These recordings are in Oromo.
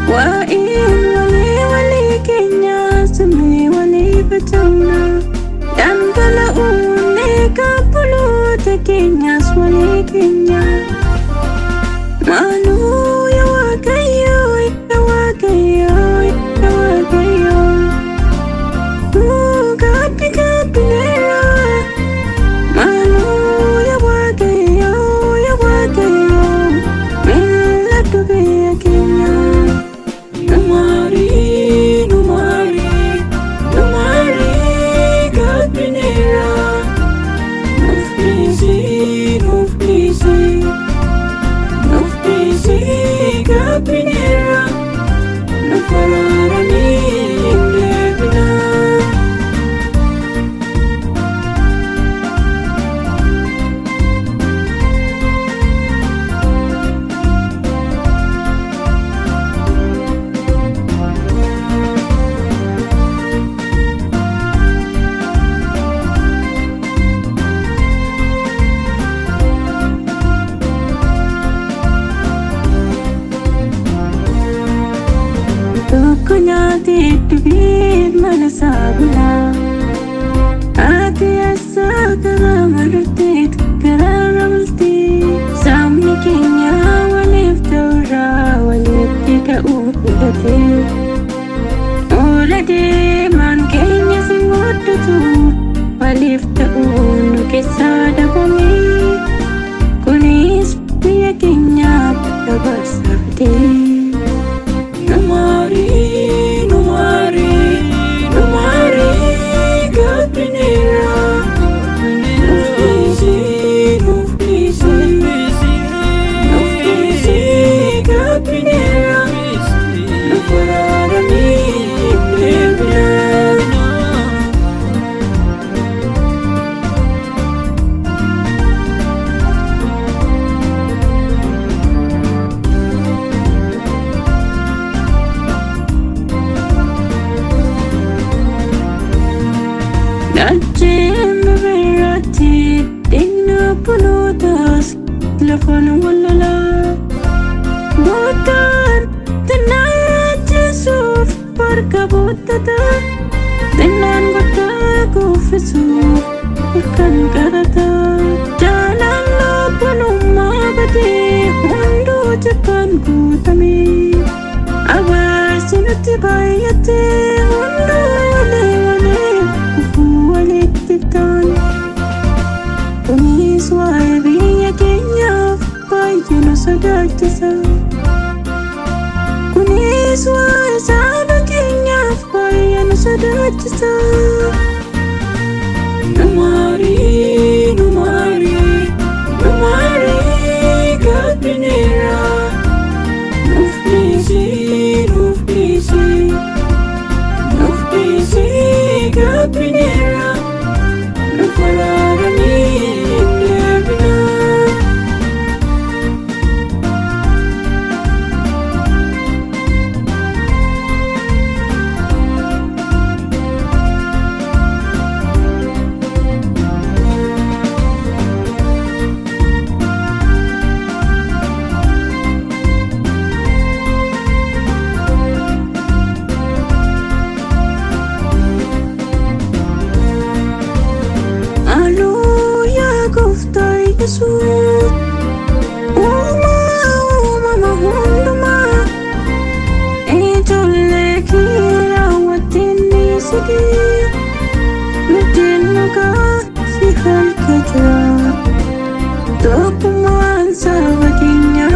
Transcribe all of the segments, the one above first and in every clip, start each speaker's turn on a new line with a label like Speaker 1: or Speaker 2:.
Speaker 1: وإن ولي كينيا سمي ولي بتونا دانقلؤوني كابلوت كينيا ولي كينيا مالو يا واقيو يا واقيو يا واقيو كابي كابي نيرا مالو يا واقيو يا واقيو من لا تبي كينيا Numari, numari, numari, Gabinera. Nufisi, nufisi, nufisi, Gabinera. Nufararani, indebina. Kunyati tubir mana sabla ati asa kara martit kara ramti samni kinya walif tawra walif tika ulati ulati man kinya singotu walif taunu kisada bumi kunis piya kinya tabasati Numari, numari, numari, Gabinera. Nufisi, nufisi, nufisi, Gabinera. Nufararani, indebina. Najim berarti dengan penutas telefon walala bukan tenang Yusuf berkabutata dengan kota kufisuf bukan kata jalan lo penuh mabadi mundu Jepang ku tami awas sinuti bayate mundu wale Kunis waibiya Kenya Fayuno sadagtasa Kunis waisaba Kenya Fayuno sadagtasa Numari, numari, numari Gabinera Nufisi, nufisi, nufisi Gabinera Nufararani indebina Yesus, mama hunduma, ejole kira watini sidi, mutinuka si halkatra, dokuman sabakinya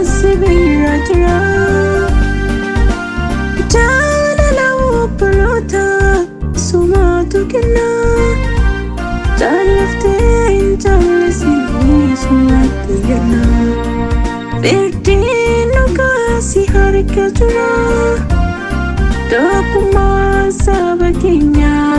Speaker 1: si birajra, jala lau pelota sumatu kena, jalafte jalasi. Sumatiyana Verdino kasi harika jura Dokuman sabakinya